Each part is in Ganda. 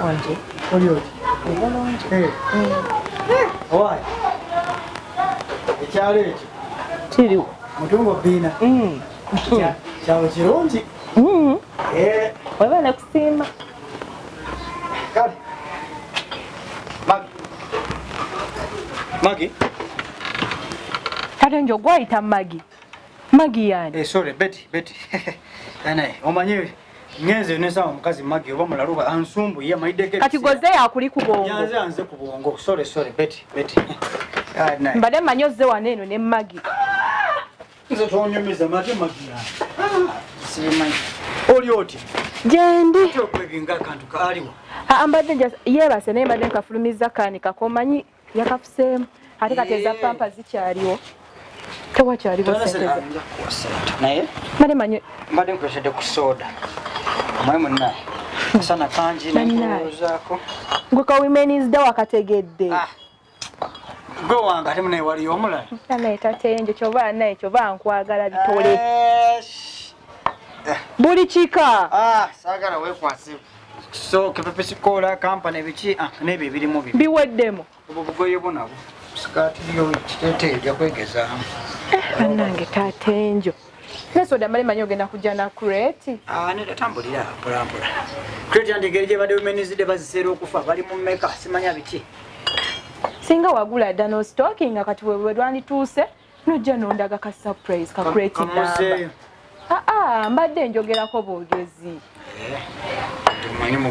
Wanje. Olio. Wanje. Why? Ekyalo ekyo. Kiri. Mutungo bina. Kyalo kirungi. Webale kusiima. Kale. Magi. Kale njo gwayita Magi. Magi yani. Sorry, Betty. Anaye, omanyi ngenze nesa omukazi Magi oba mulaluba ansumbu ya maideke. Kati goze yakuli ku bwongo. Yanze anze ku bwongo. Sorry, Betty. Anaye. Mbade manyoze waneno ne Magi. Nze tonyumiza mate Magi ya. Simanyi. Oli oti. Jendi. Tokwebinga akantu kaaliwo. Ambadde yebase naye mbadde nkafulumiza kaani kakomanyi yakafuseemu ate kateza pampa zikyaliwo tewakyaliwo sente naye mbadde manyi mbadde nkulesedde ku soda omwemu naye asana kangi nenkulozaako gwe ka women's day wakategedde gwe wange ate munaye waliyo omulala naye tatenjo kyoba naye kyoba nkwagala bitole buli kika saagala weekwase so kepepesi kola kampani biki n'ebyo ebirimu bibi biweddemu obwo bugoye bwo nabo sikaati yo kitete ejja kwegezaamu bannange tatenjo nesoda mali manyi ogenda kujja na kureti netatambulira mpolampola kureti yandigeri gye badde women's day baziseera okufa bali mu mmeka simanya biki singa wagula dda no stocking kati wewe lwandituuse nojja nondaga ka surprise ka kureti namba mbadde njogerako bwogezi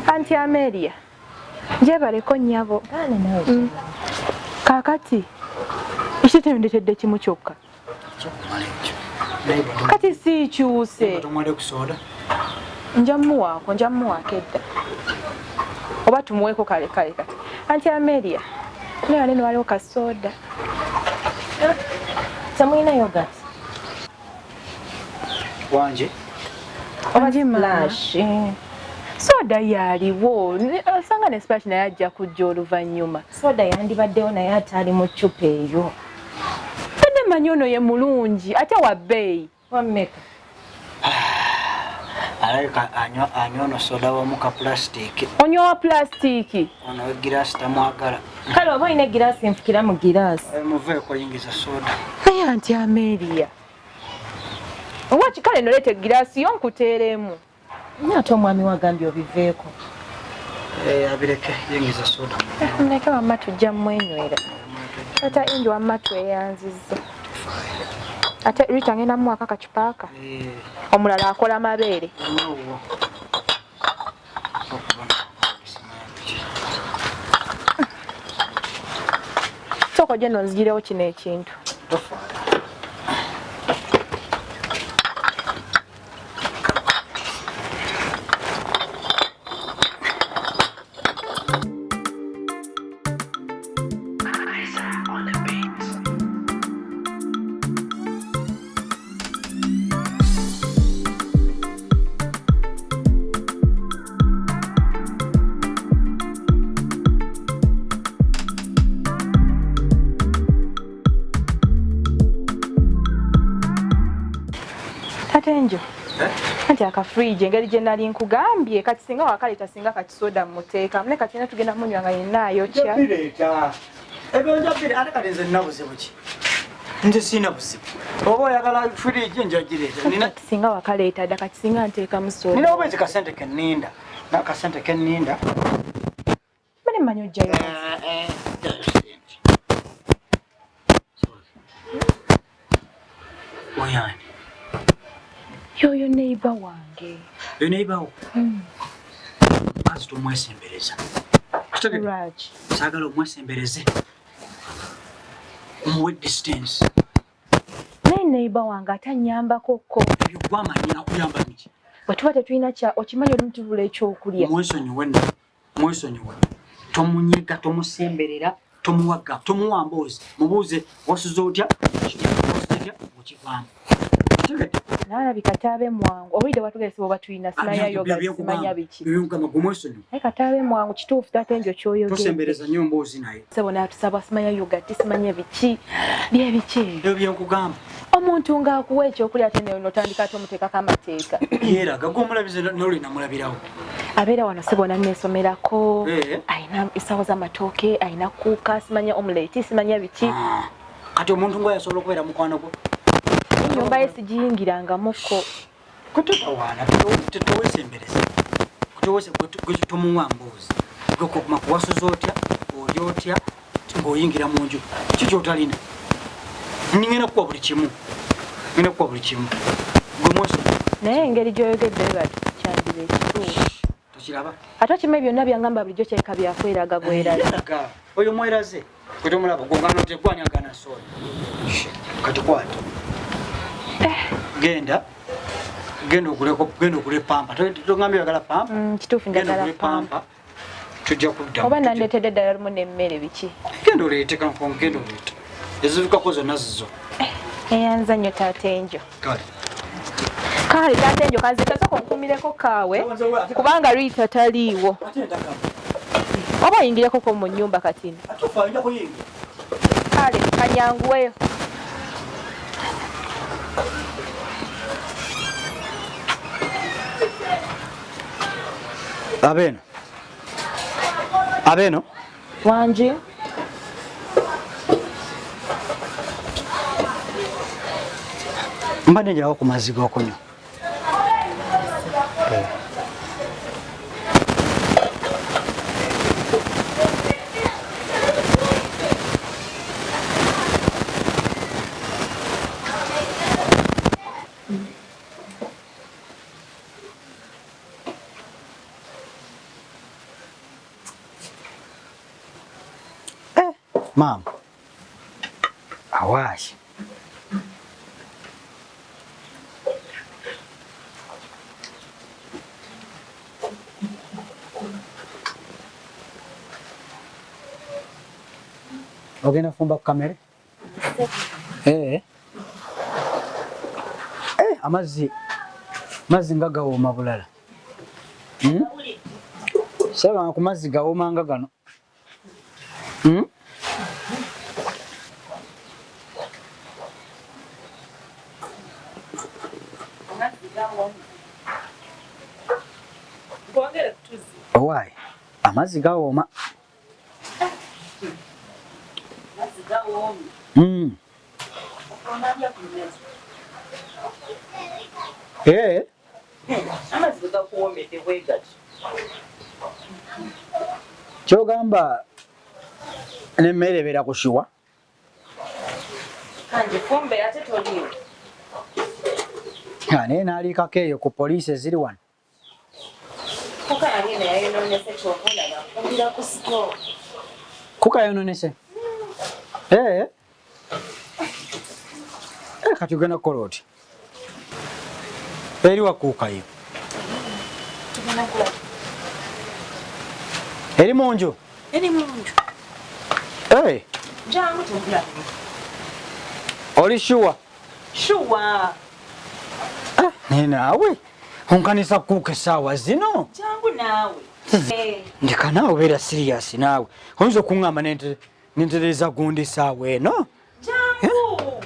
Anti Amelia jebaleko nnyabo kakati ekitendetedde kimu kyokka kati siikyuse njamuwaako edda oba tumuweeko kale kati Anti Amelia naye neno waliwo kasoda samuyina yogurt wanje Flash. Soda yaliwo. Osanga ne splash naye ajja kujja oluvannyuma. Soda yandibaddewo naye ate ali mu ccupa eyo. Tende manyi ono ye mulungi ate wa bbeeyi. Wammeka. Alabika anywa ono soda wamu ka plastic. Onywa wa plastic. Ono egiraasi tamwagala. Kale oba olina egiraasi enfukira mu giraasi. Muveeko yingiza soda. Naye Anti Amelia. Waki kale nolete girasi yo nkuteeremu. Ate omwami wagambye obiveeko. Abireke yingiza soda. Ndeke wamma tujja mmwenywera. Ate indi wamma tweyanzizza. Ate Rita ngenda muwaka kakipaaka. Omulala akola mabeere. Soko gye nonzigirewo kino ekintu. Tatenjo. Anti akafriji engeri gye nali nkugambye kati singa wakaleta singa kakisoda muteeka mune kati na tugenda munywa nga yenaayo kya bireta ebyo njabire ate kati nze nnabuzibu ki nze sina buzibu oba oyagala friji njagireta nina singa wakaleeta dda kati singa nteeka musoda nina oba ekikasente kenninda nakasente kenninda mane manyi ojjayo oyani yoyo neiba wange yo neibawo kazi tomwesembereza Raj sagala omwesembereze omuwe distance naye neiba wange atanyambako ko ebyo gwamanya akuyamba miki bwe tuba tetulina kya okimanyi oli mutubula ekyokulya mwesonyiwe tomunyega tomusemberera tomuwaga tomuwa mboozi mubuuze wasuze otya okivaamu nalabika taabe mwangu obulidde watugese bwoba tulina simanya yoga simanya biki naye kataabe mwangu kituufu tatenjo kyoyotosembereza nnyo mboozi naye sebo natusaba simanya yoga tisimanya biki byebiki ebyo byenkugamba omuntu ng'akuwa ekyokulya ate notandika tomuteekako amateeka yeeraga gwomulabize nolina mulabirawo Abeera wano sibona nesomerako. Aina isawo z'amatooke, aina kuuka, simanya omelette, simanya biki. Kati omuntu ngoya asobola okubeera mukwano gwo. Ennyumba ye sigiyingirangamuko. Kututawaana tetuwesembereza. Kutuwese tumuwa mbuuzi. Gwekokuma kuwasuza otya, oli otya, ng'oyingira mu nju. Kiki kyotalina? Ngenda kukuwa buli kimu. Ngenda kukuwa buli kimu. Gwe mweso. Naye engeri gy'oyogedde bati kyandiba ekituufu. Tokiraba? Ate okimanye byonna byangamba bulijjo kyeka byakweraga bweraga. Oyo mweraze. Kwe tomulaba gongana otegwanyagana soda. Kati kwata. Genda ogule pampa. Tongambye oyagala pampa? Kituufu njagala pampa. Tujja kuddamu. Oba nandeetedde ddala lumu n'emmere biki? Genda oleete kankon, genda oleete. Ezivikako zonna zizo. Eyanza nnyo taata enjo. Kale. Kale taata enjo kanze kasooka onkumireko kaawe kubanga Rita taliiwo. Oba oyingireko ko mu nnyumba katini. Kale kanyanguweyo. Abeno. Wanji. Mbadde njalawo ku mazzi g'okunywa. Mama, awashi. Ogenda fumba ku kamere? Amazzi nga gawooma bulala. Saba ku mazzi gawooma nga gano. Why? Amazzi gawooma. Kyogamba n'emmere ebeera kushiwa? Naye n'aliikako eyo ku poliisi eziri wano. Kuka yayononese? Kati ogenda kukola oti? Eri wakuuka yo? Eri munju? Eri munju. Jangu tugula. Oli shuwa? Shuwa. Naye naawe onkanisa kuuka essaawa zino? Jangu naawe. Ndeka naawe obeera siriyasi naawe. Oyinza okuŋŋamba n'entereza gundi essaawa eno? Jangu.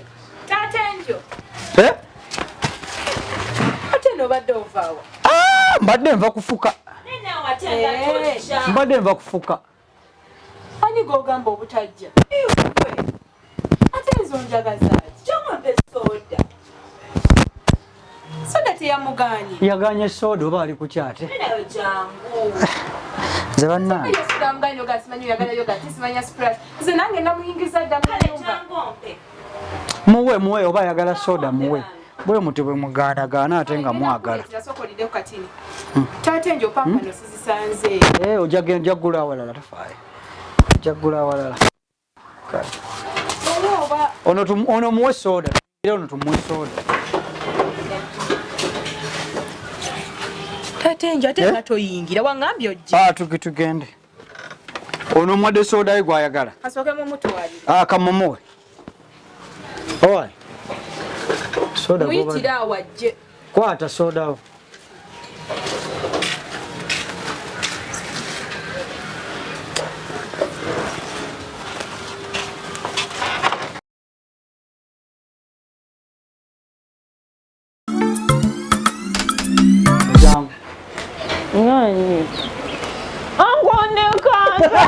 Taata enjo. Ate n'obadde ovaawa? Mbadde nva kufuka. Mbadde nva kufuka. Ani g'ogamba obutajja? Ate ezo njagaza ki? Kyomwampe soda. Soda teyamugaanye. Yagaanye soda oba ali ku kyate? Nayo jangu. Nze bannange. Soda mugaanye yoga simanyi oyagala yoga simanya splash. Nze nange namuyingiza dda mu nyumba. Muwe oba ayagala soda muwe. Bwe muti bwe mugaanagaana ate nga mwagala. Taata enjo pampa no sizisanze. Ojja ggula awalala tafaayo. Ojja ggula awalala. Ono muwe soda. Ono tumuwe soda. Taata enjo ate nga toyingira waŋŋambye ojje. Tugende. Ono muwadde soda ye gw'ayagala. Kasooke mumutwalire. Kamumuwe. Owaayi. Soda muyitire awo ajje. Kwata soda wo. Nani? Angone kanga.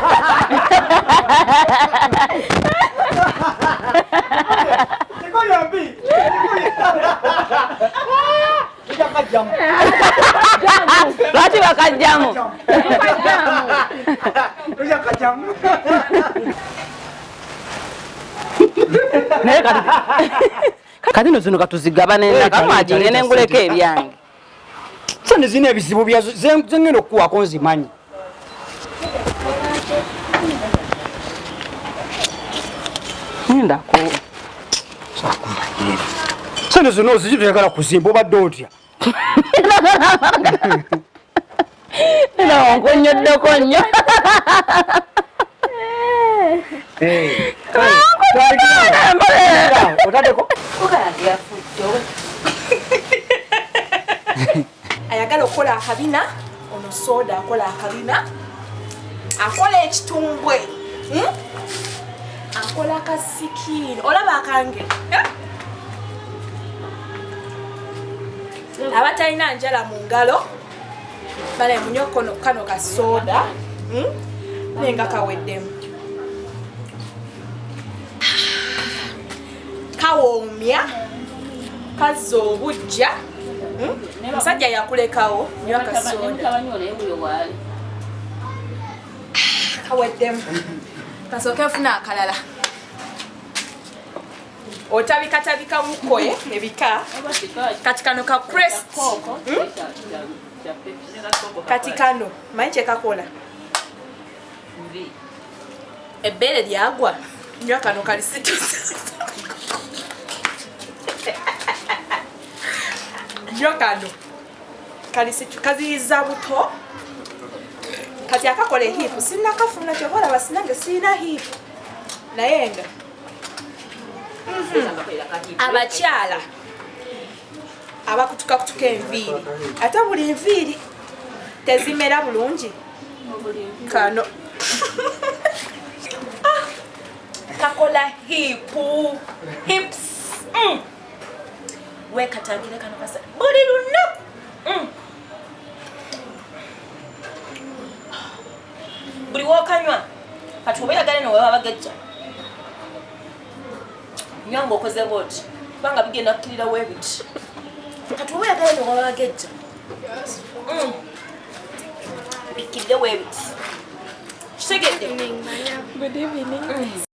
Niko yambi. Jamu. Lati wakajamu. Jamu. Naye kati no zino katuzigabane kama agirene nguleke ebyange. Sane zine ebizibu byazo zengeno okuwako nzimanyi. Ndako. Sane zino zijituyagala kuzimba obadde otya. No, konyo nnyo. Otadeko? ayagala okukola akabina ono soda akola akabina akola ekitumbwe akola akasikini olaba akange abatalina njala mu ngalo bale munyokono kano ka soda nenga kaweddemu kawoomya kazza obujja musajja yakulekawo nywa kasoda kaweddemu kasooke nfuna akalala otabikatabika mukoye ebika kati kano ka crest kati kano manyi kyekakola ebbeere lyagwa nywa kano kali situsa nywa kano kali situ kaziyiza buto kati akakola ehiipu sinakafuna kyobalaba sinange sirina hiipu naye nga abakyala abakutukakutuka enviiri ate buli nviiri tezimera bulungi kano kakola hiipu hips wekatangire kano kasa buli lunaku buli wokanywa kati obeeragane nowewa bagejja nywa ng'okoze bwoti kubanga bigenda kukkirira weebiti kati obeeragane nowewa bagejja bikkirire weebiti kitegedde. Good evening.